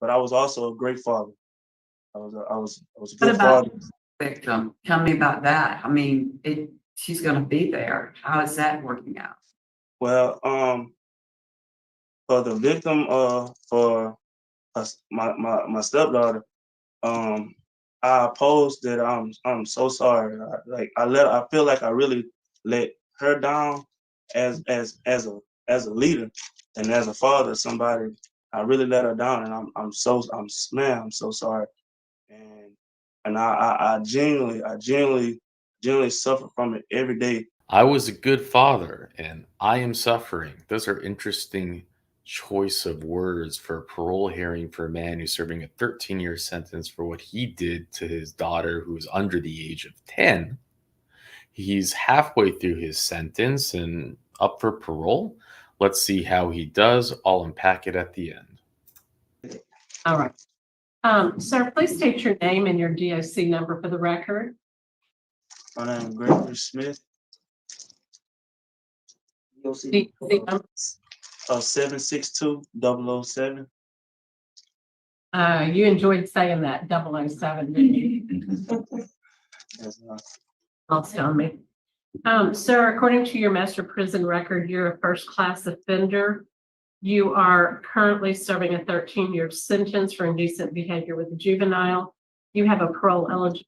but I was also a great father. I was a What good about father. the victim? Tell me about that. I mean, she's going to be there. How is that working out? Well, for the victim, for us, my stepdaughter, um, I opposed that. I'm so sorry. I feel like I really let her down as a leader and as a father. Somebody, I really let her down, and I'm so sorry. And I genuinely suffer from it every day. I was a good father and I am suffering. Those are interesting choice of words for a parole hearing for a man who's serving a 13-year sentence for what he did to his daughter who's under the age of 10. He's halfway through his sentence and up for parole. Let's see how he does. I'll unpack it at the end. All right. Sir, please state your name and your DOC number for the record. My name is Gregory Smith. DOC number. 762-007. You enjoyed saying that 007, didn't you? That's not- Also on me. Sir, according to your master prison record, you're a first-class offender. You are currently serving a 13-year sentence for indecent behavior with a juvenile. You have a parole eligibility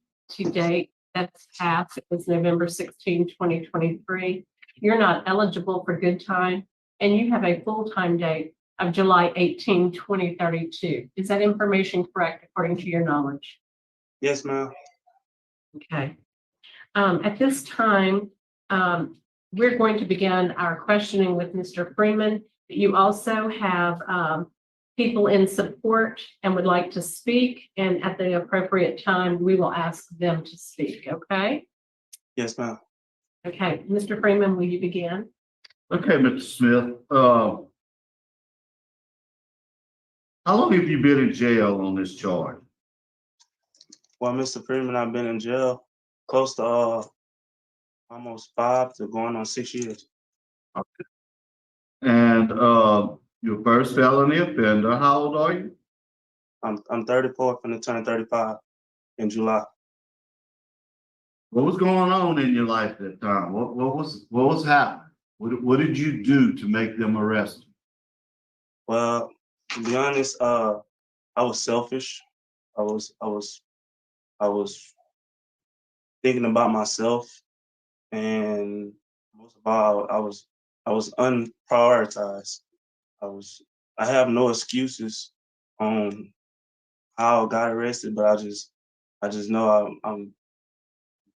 date that's passed. It was November 16, 2023. You're not eligible for good time, and you have a full-time date of July 18, 2032. Is that information correct according to your knowledge? Yes, ma'am. Okay. At this time, we're going to begin our questioning with Mr. Freeman. You also have people in support and would like to speak, and at the appropriate time, we will ask them to speak, okay? Yes, ma'am. Okay, Mr. Freeman, will you begin? Okay, Mr. Smith. How long have you been in jail on this charge? Well, Mr. Freeman, I've been in jail close to almost 5 to going on 6 years. And your first felony offender, how old are you? I'm 34, finna turn 35 in July. What was going on in your life at that time? What was happening? What did you do to make them arrest you? Well, to be honest, I was selfish. I was thinking about myself, and most of all, I was unprioritized. I have no excuses on how I got arrested, but I just know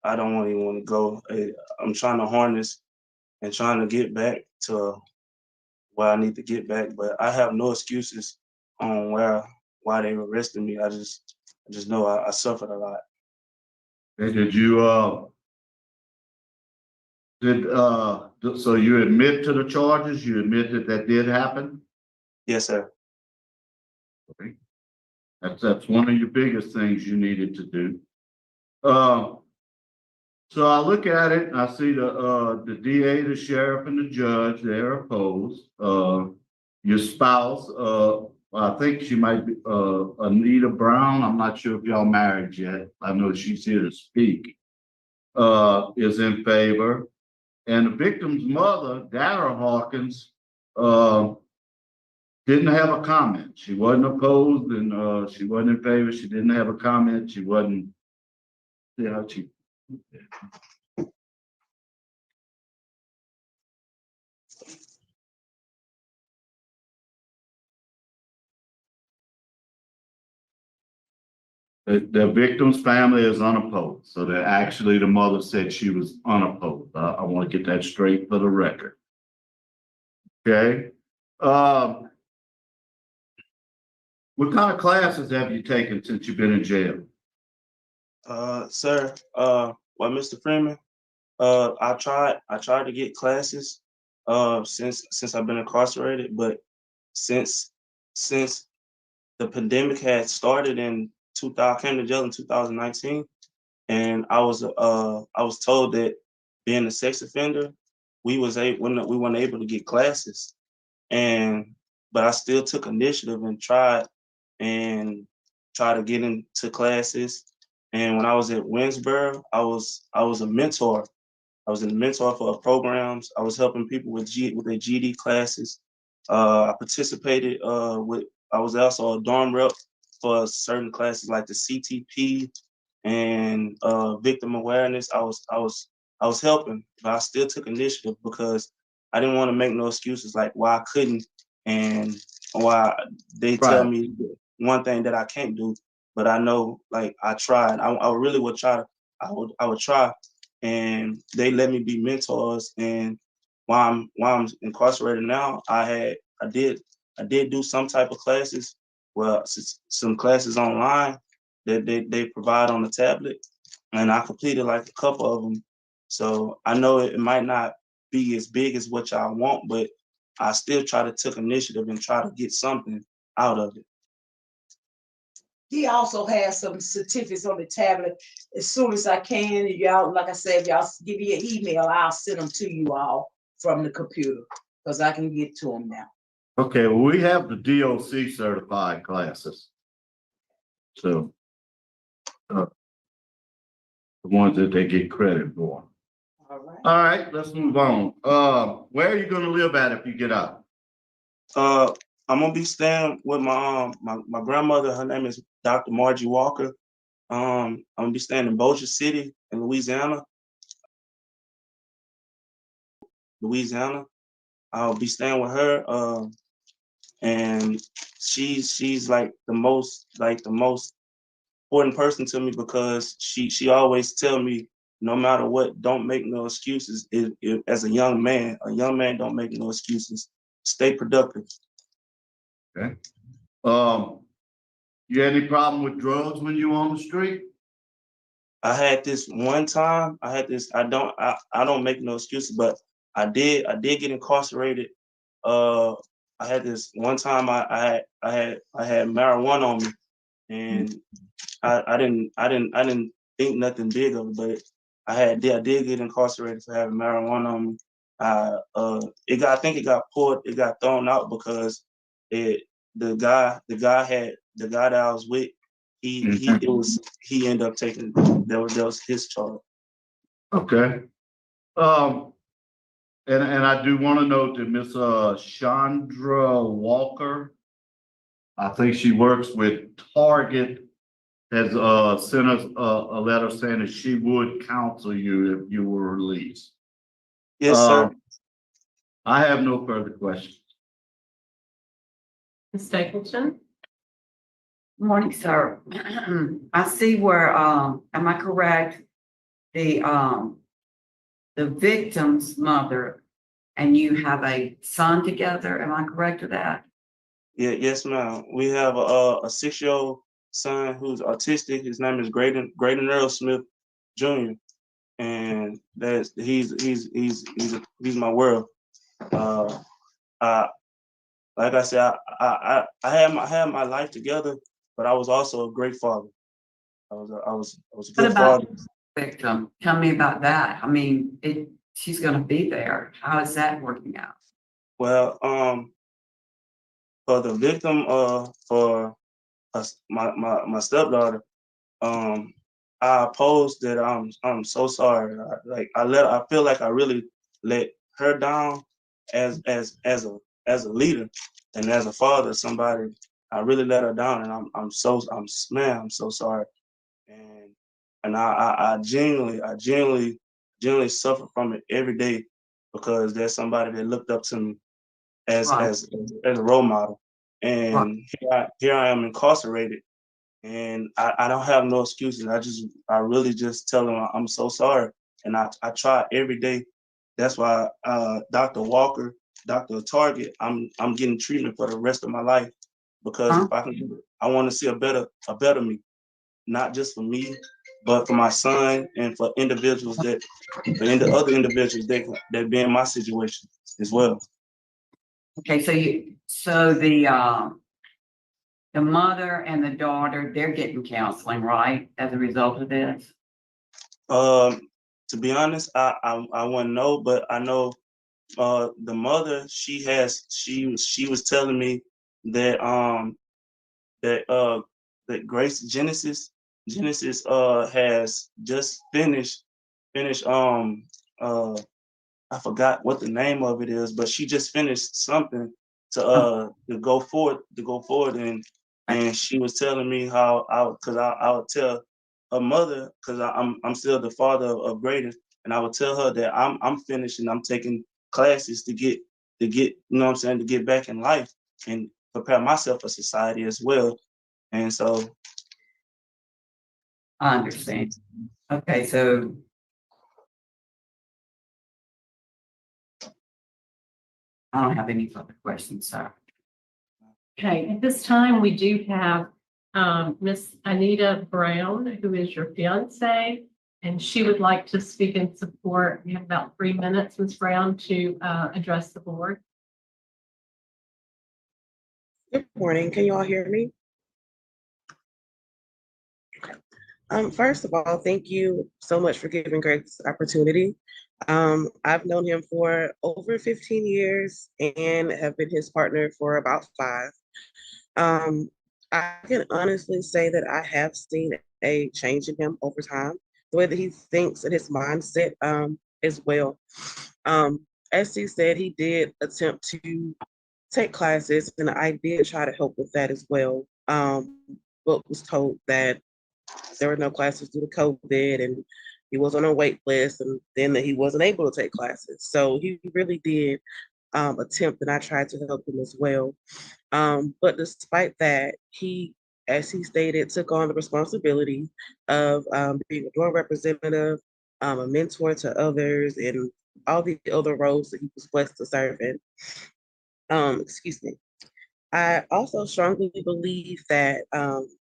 I don't even want to go. I'm trying to harness and trying to get back to where I need to get back, but I have no excuses on why they arrested me. I just know I suffered a lot. And did you so you admit to the charges? You admit that did happen? Yes, sir. Okay. That's one of your biggest things you needed to do. So I look at it and I see the DA, the sheriff, and the judge, they're opposed. Your spouse, I think she might be Anita Brown. I'm not sure if y'all married yet. I know she's here to speak. Is in favor. And the victim's mother, Dara Hawkins, didn't have a comment. She wasn't opposed and she wasn't in favor. She didn't have a comment. She wasn't, you know, she. The victim's family is unopposed. So that actually the mother said she was unopposed. I want to get that straight for the record. Okay. What kind of classes have you taken since you've been in jail? Sir, well, Mr. Freeman, I tried to get classes since I've been incarcerated, but since the pandemic had started in 2000, came to jail in 2019, and I was told that being a sex offender, we weren't able to get classes, but I still took initiative and tried and try to get into classes. And when I was at Winsboro, I was a mentor. I was a mentor for programs. I was helping people with their GD classes. I participated I was also a dorm rep for certain classes like the CTP and victim awareness. I was helping, but I still took initiative because I didn't want to make no excuses like why I couldn't and why they tell Right. me one thing that I can't do. But I know, like I tried. I really would try. I would try, and they let me be mentors. And while I'm incarcerated now, I did do some type of classes. Well, some classes online that they provide on the tablet, and I completed like a couple of them. So I know it might not be as big as what y'all want, but I still try to take initiative and try to get something out of it. He also has some certificates on the tablet. As soon as I can, y'all, like I said, if y'all give me an email, I'll send them to you all from the computer because I can get to them now. Okay, well, we have the DOC certified classes. So the ones that they get credit for. All right. All right, let's move on. Where are you gonna live at if you get out? I'm gonna be staying with my grandmother. Her name is Dr. Margie Walker. I'm gonna be staying in Bossier City in Louisiana. I'll be staying with her. And she's like the most important person to me because she always tell me no matter what, don't make no excuses. As a young man don't make no excuses. Stay productive. Okay. You had any problem with drugs when you were on the street? I had this one time. I don't make no excuses, but I did get incarcerated. I had this one time. I had marijuana on me, and I didn't think nothing big of it, but I did get incarcerated for having marijuana on me. I think it got thrown out because the guy that I was with, he ended up taking that was his charge. Okay. And I do want to note that Miss Chandra Walker, I think she works with Target, has sent us a letter saying that she would counsel you if you were released. Yes, sir. I have no further questions. Ms. Stapleton? Morning, sir. I see where, am I correct? The victim's mother and you have a son together. Am I correct with that? Yeah, yes, ma'am. We have a 6-year-old son who's autistic. His name is Graydon Earl Smith Jr. And he's my world. I Like I said, I had my life together, but I was also a great father. I was a What good about father. victim? Tell me about that. I mean, she's gonna be there. How is that working out? Well, for the victim, for us, my stepdaughter, I opposed that. I'm so sorry. I feel like I really let her down as a leader and as a father, somebody. I really let her down, and I'm so sorry. And I genuinely suffer from it every day because there's somebody that looked up to me Right. as a role model. Right. And here I am incarcerated, and I don't have no excuses. I really just tell them I'm so sorry, and I try every day. That's why Dr. Walker, Dr. Target, I'm getting treatment for the rest of my life because Huh? if I can do it, I want to see a better me, not just for me, but for my son and for other individuals that be in my situation as well. Okay, so the mother and the daughter, they're getting counseling, right, as a result of this? To be honest, I wouldn't know, but I know the mother, she was telling me that that Grace Genesis has just finished I forgot what the name of it is, but she just finished something to go forward and she was telling me how I would tell her mother, because I'm still the father of Graydon, and I would tell her that I'm finished and I'm taking classes to get you know what I'm saying, to get back in life and prepare myself for society as well. And so I understand. Okay, so I don't have any further questions, sir. Okay, at this time, we do have Miss Anita Brown, who is your fiance, and she would like to speak in support. You have about 3 minutes, Miss Brown, to address the board. Good morning. Can you all hear me? First of all, thank you so much for giving Greg this opportunity. I've known him for over 15 years and have been his partner for about 5. I can honestly say that I have seen a change in him over time, the way that he thinks and his mindset as well. As he said, he did attempt to take classes, and I did try to help with that as well. But was told that there were no classes due to COVID, and he was on a wait list, and then that he wasn't able to take classes. So he really did attempt, and I tried to help him as well. But despite that, he, as he stated, took on the responsibility of being a dorm representative, a mentor to others, and all the other roles that he was blessed to serve in. Excuse me. I also strongly believe that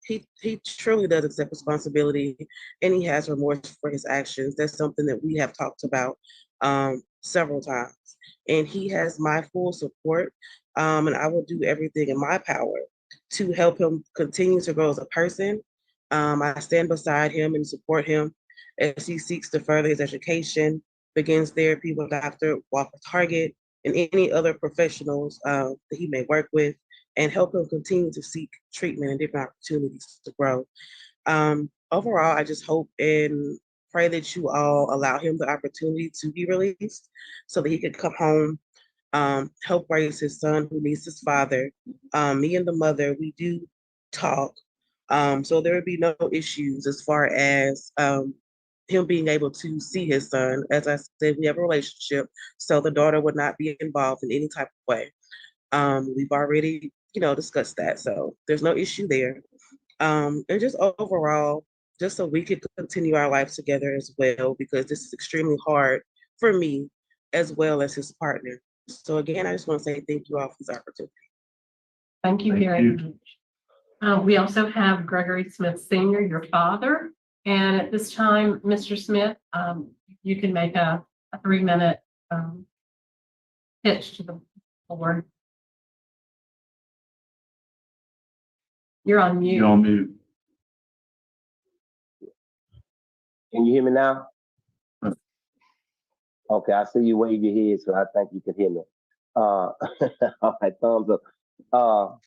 he truly does accept responsibility and he has remorse for his actions. That's something that we have talked about several times. And he has my full support, and I will do everything in my power to help him continue to grow as a person. I stand beside him and support him as he seeks to further his education, begins therapy with Dr. Walker Target, and any other professionals that he may work with, and help him continue to seek treatment and different opportunities to grow. Overall, I just hope and pray that you all allow him the opportunity to be released so that he can come home, help raise his son who needs his father. Me and the mother, we do talk. So there would be no issues as far as him being able to see his son. As I said, we have a relationship, so the daughter would not be involved in any type of way. We've already, discussed that, so there's no issue there. And just overall, just so we could continue our lives together as well, because this is extremely hard for me as well as his partner. So again, I just want to say thank you all for this opportunity. Thank you very much. We also have Gregory Smith Sr., your father. And at this time, Mr. Smith, you can make a 3-minute pitch to the board. You're on mute. You're on mute. Can you hear me now? Okay, I see you wave your head, so I think you can hear me. All right, thumbs up.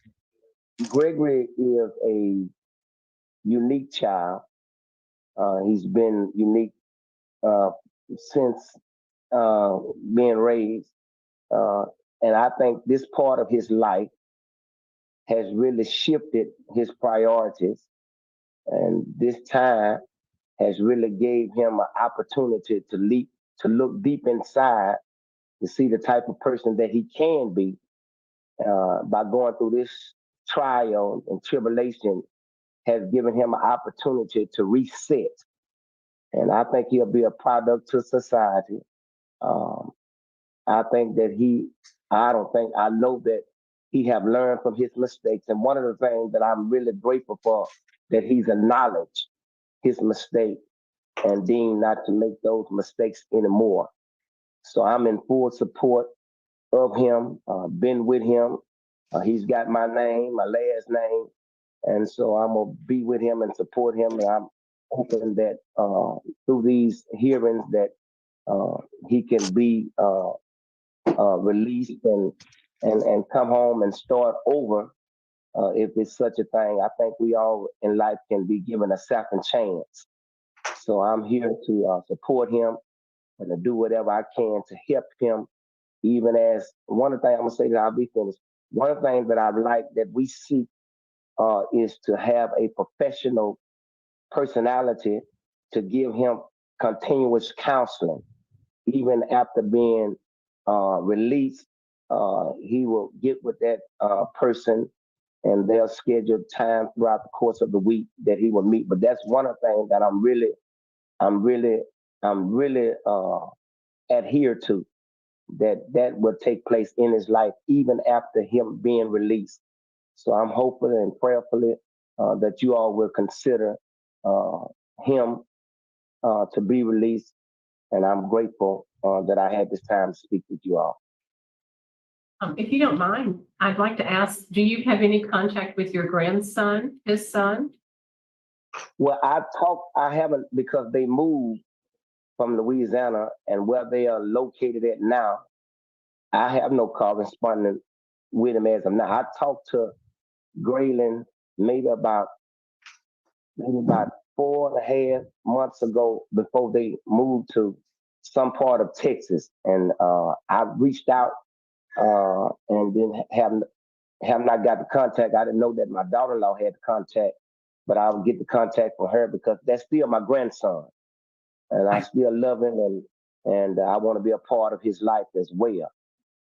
Gregory is a unique child. He's been unique since being raised. And I think this part of his life has really shifted his priorities. And this time has really gave him an opportunity to look deep inside to see the type of person that he can be by going through this trial and tribulation has given him an opportunity to reset. And I think he'll be a product to society. I think that I know that he have learned from his mistakes. And one of the things that I'm really grateful for, that he's acknowledged his mistake and deemed not to make those mistakes anymore. So I'm in full support of him, been with him. He's got my name, my last name. And so I'm gonna be with him and support him. And I'm hoping that through these hearings that he can be released and come home and start over if it's such a thing. I think we all in life can be given a second chance. So I'm here to support him and to do whatever I can to help him. Even as one of the things I'm gonna say that I'll be finished. One of the things that I like that we seek is to have a professional personality to give him continuous counseling. Even after being released, he will get with that person and they'll schedule time throughout the course of the week that he will meet. But that's one of the things that I'm really adhere to, that will take place in his life even after him being released. So I'm hoping and prayerfully that you all will consider him to be released. And I'm grateful that I had this time to speak with you all. If you don't mind, I'd like to ask, do you have any contact with your grandson, his son? Well, I haven't, because they moved from Louisiana, and where they are located at now, I have no correspondence with him as of now. I talked to Graylin maybe about 4.5 months ago before they moved to some part of Texas, and I reached out and then have not got the contact. I didn't know that my daughter-in-law had the contact, but I'll get the contact from her because that's still my grandson, and I still love him, and I want to be a part of his life as well.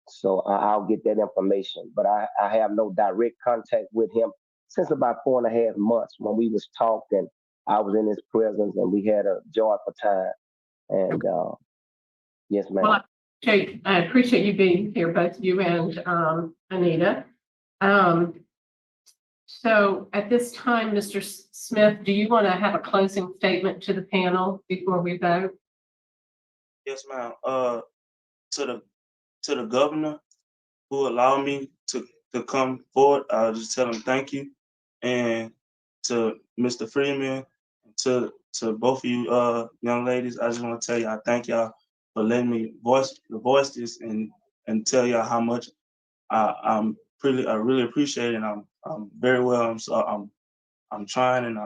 So I'll get that information, but I have no direct contact with him since about 4.5 months when we was talked and I was in his presence and we had a joyful time. And yes, ma'am. Well, I appreciate you being here, both you and Anita. So at this time, Mr. Smith, do you want to have a closing statement to the panel before we vote? Yes, ma'am. To the governor who allowed me to come forward, I'll just tell him thank you. And to Mr. Freeman, to both of you young ladies, I just want to tell you I thank y'all for letting me voice this and tell y'all how much I really appreciate it. And I'm very well. I'm trying, and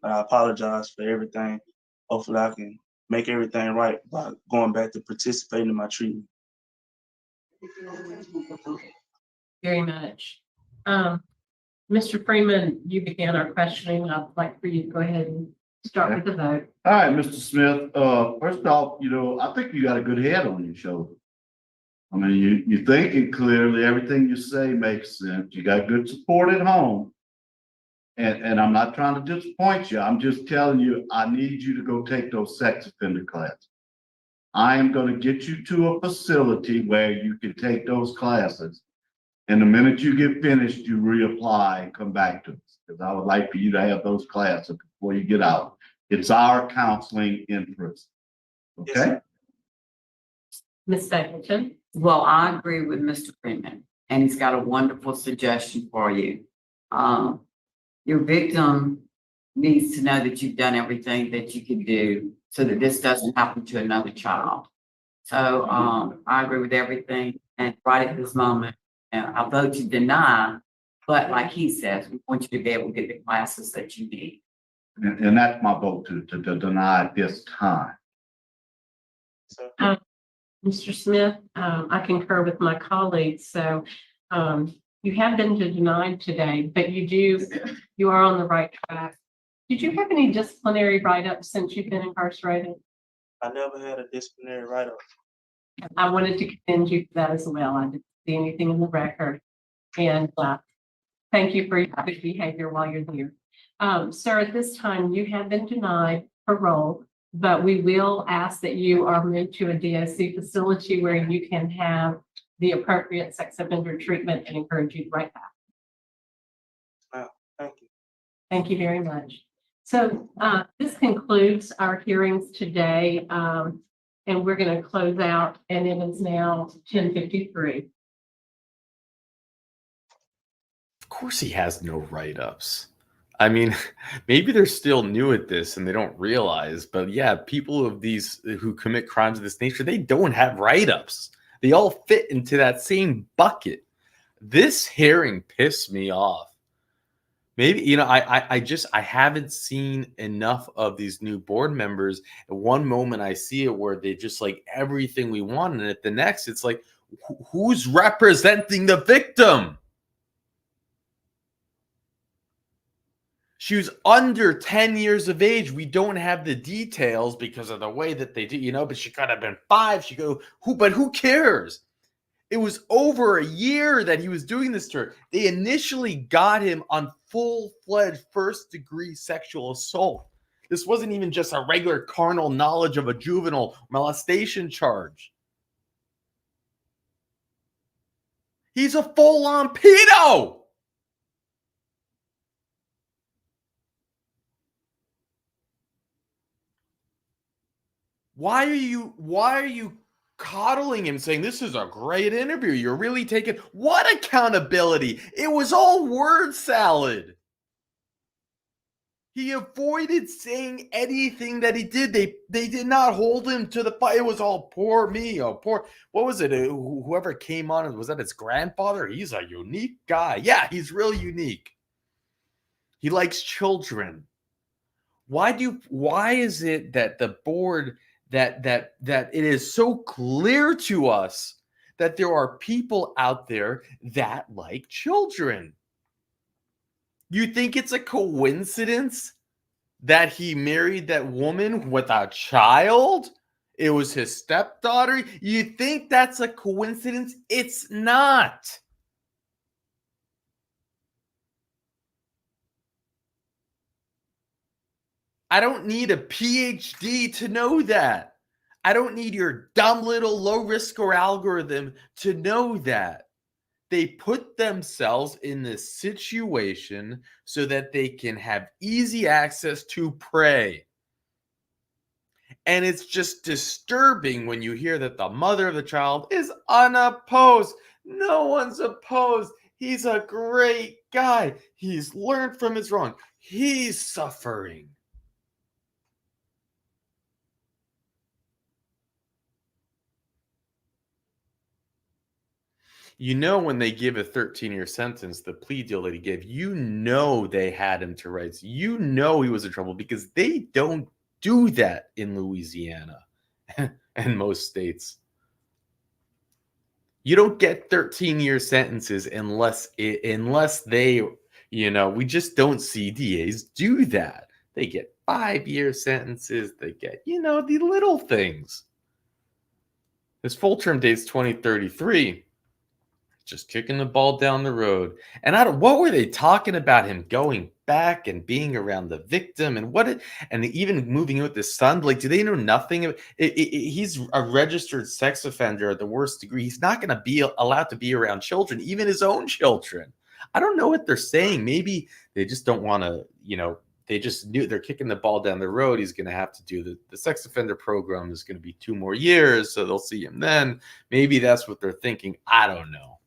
I apologize for everything. Hopefully I can make everything right by going back to participating in my treatment. Very much. Mr. Freeman, you began our questioning. I'd like for you to go ahead and start with the vote. All right, Mr. Smith, first off, I think you got a good head on your shoulder. I mean, you're thinking clearly, everything you say makes sense. You got good support at home. And I'm not trying to disappoint you. I'm just telling you, I need you to go take those sex offender classes. I am going to get you to a facility where you can take those classes. And the minute you get finished, you reapply and come back to us. Because I would like for you to have those classes before you get out. It's our counseling interest. Okay? Yes, Ms. Stapleton? Well, I agree with Mr. Freeman, and he's got a wonderful suggestion for you. Your victim needs to know that you've done everything that you can do so that this doesn't happen to another child. So I agree with everything, and right at this moment, I vote to deny, but like he says, we want you to be able to get the classes that you need. And that's my vote to deny at this time. Mr. Smith, I concur with my colleagues. So you have been denied today, but you are on the right track. Did you have any disciplinary write-ups since you've been incarcerated? I never had a disciplinary write-up. I wanted to commend you for that as well. I didn't see anything in the record. And thank you for your good behavior while you're here. Sir, at this time, you have been denied parole, but we will ask that you are moved to a DOC facility where you can have the appropriate sex offender treatment and encourage you right back. Thank you. Thank you very much. So this concludes our hearings today, and we're going to close out, and it is now 10:53. Of course he has no write-ups. I mean, maybe they're still new at this and they don't realize, but yeah, people of these who commit crimes of this nature, they don't have write-ups. They all fit into that same bucket. This hearing pissed me off Maybe, you know, I haven't seen enough of these new board members. At one moment I see it where they just like everything we want, and at the next it's like, who's representing the victim? She was under 10 years of age. We don't have the details because of the way that they do, you know, but she could have been 5. She go, but who cares? It was over a year that he was doing this to her. They initially got him on full-fledged first-degree sexual assault. This wasn't even just a regular carnal knowledge of a juvenile molestation charge. He's a full-on pedo. Why are you coddling him, saying this is a great interview? You're really taking what accountability? It was all word salad. He avoided saying anything that he did. They did not hold him to the fight. It was all poor me. Oh, poor. What was it? Whoever came on, was that his grandfather? He's a unique guy. Yeah, he's really unique. He likes children. Why is it that the board that it is so clear to us that there are people out there that like children? You think it's a coincidence that he married that woman with a child? It was his stepdaughter. You think that's a coincidence? It's not. I don't need a PhD to know that. I don't need your dumb little low-risk score algorithm to know that. They put themselves in this situation so that they can have easy access to prey. And it's just disturbing when you hear that the mother of the child is unopposed. No one's opposed. He's a great guy. He's learned from his wrong. He's suffering. You know, when they give a 13-year sentence, the plea deal that he gave, you know they had him to rights. You know he was in trouble because they don't do that in Louisiana and most states. You don't get 13-year sentences unless they, you know, we just don't see DAs do that. They get 5-year sentences. They get, you know, the little things. His full term date's 2033. Just kicking the ball down the road. And what were they talking about him going back and being around the victim and even moving in with the son? Like, do they know nothing of it? He's a registered sex offender at the worst degree. He's not going to be allowed to be around children, even his own children. I don't know what they're saying. Maybe they just don't want to, you know, they just knew they're kicking the ball down the road. He's going to have to do the sex offender program is going to be 2 more years. So they'll see him then. Maybe that's what they're thinking. I don't know.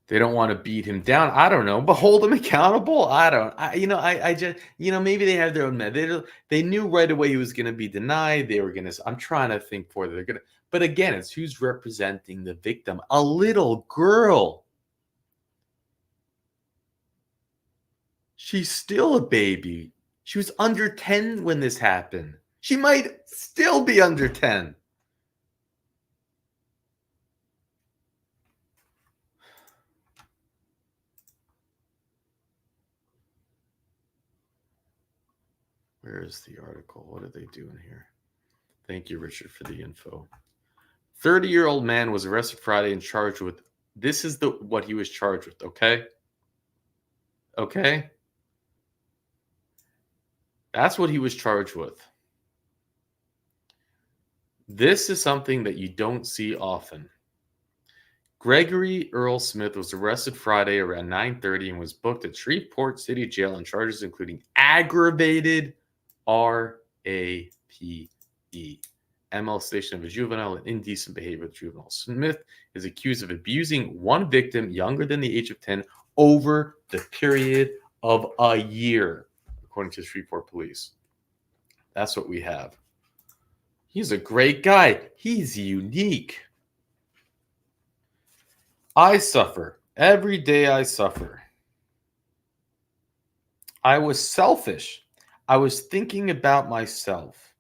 They don't want to beat him down. I don't know, but hold him accountable. I just, you know, maybe they have their own method. They knew right away he was going to be denied. They were going to, I'm trying to think for they're going to, but again, it's who's representing the victim, a little girl. She's still a baby. She was under 10 when this happened. She might still be under 10. Where is the article? What are they doing here? Thank you, Richard, for the info. 30-year-old man was arrested Friday and charged with, this is what he was charged with, okay? Okay? That's what he was charged with. This is something that you don't see often. Gregory Earl Smith was arrested Friday around 9:30 and was booked at Shreveport City Jail on charges including aggravated RAPE, molestation of a juvenile and indecent behavior with juvenile. Smith is accused of abusing one victim younger than the age of 10 over the period of a year, according to Shreveport police. That's what we have. He's a great guy. He's unique. I suffer. Every day I suffer. I was selfish. I was thinking about myself.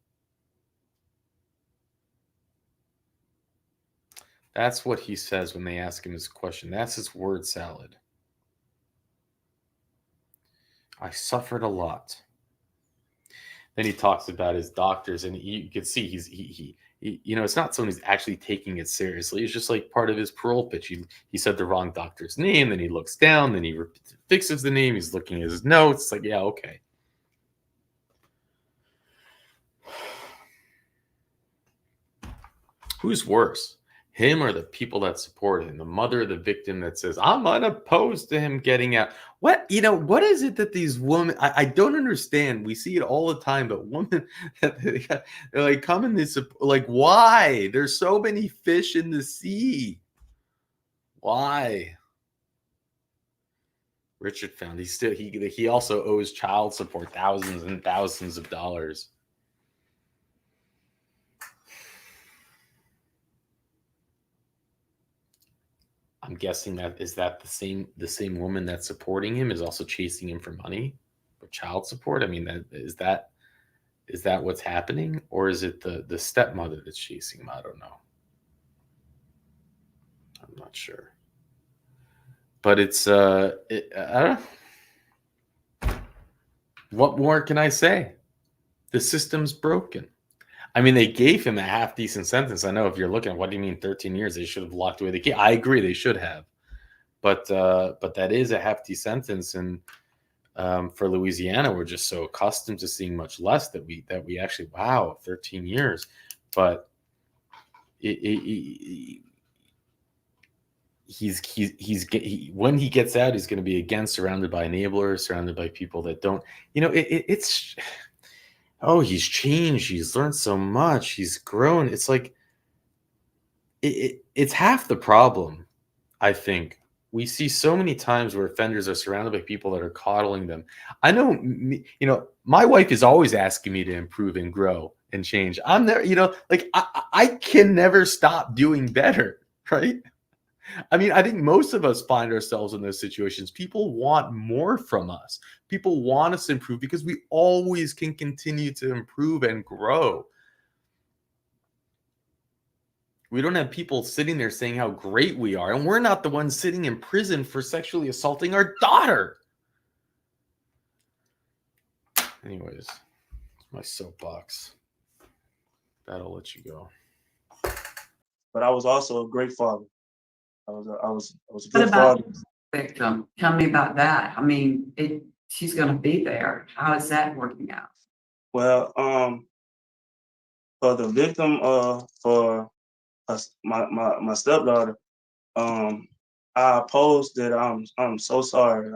That's what he says when they ask him this question. That's his word salad. I suffered a lot. Then he talks about his doctors, and you can see he you know, it's not someone who's actually taking it seriously. It's just like part of his parole pitch. He said the wrong doctor's name, then he looks down, then he fixes the name. He's looking at his notes. It's like, yeah, okay. Who's worse, him or the people that support him? The mother of the victim that says, I'm unopposed to him getting out. What, you know, what is it that these women, I don't understand. We see it all the time, but women, they're like, come in this, like, why? There's so many fish in the sea. Why? Richard found he also owes child support thousands and thousands of dollars. I'm guessing that the same woman that's supporting him is also chasing him for money for child support. I mean, is that what's happening, or is it the stepmother that's chasing him? I don't know. I'm not sure. But it's I don't know. What more can I say? The system's broken. I mean, they gave him a half decent sentence. I know if you're looking at what do you mean 13 years, they should have locked away the key. I agree, they should have. But that is a hefty sentence, and for Louisiana, we're just so accustomed to seeing much less that we actually, wow, 13 years. But when he gets out, he's going to be again surrounded by enablers, surrounded by people that don't, you know, it's. Oh, he's changed. He's learned so much. He's grown. It's like it's half the problem, I think. We see so many times where offenders are surrounded by people that are coddling them. I know, you know, my wife is always asking me to improve and grow and change. I'm there, you know, like I can never stop doing better, right? I mean, I think most of us find ourselves in those situations. People want more from us. People want us to improve because we always can continue to improve and grow. We don't have people sitting there saying how great we are, and we're not the ones sitting in prison for sexually assaulting our daughter. Anyways, my soapbox. That'll let you go. But I was also a great father. I was a What good about father. victim? Tell me about that. I mean, she's gonna be there. How is that working out? Well, for the victim, for us, my stepdaughter, I opposed that. I'm so sorry.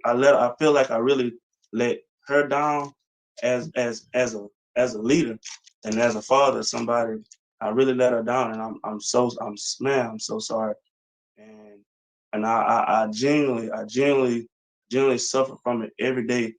I feel like I really let her down as a leader and as a father, somebody. I really let her down, and I'm so sorry. And I genuinely suffer from it every day.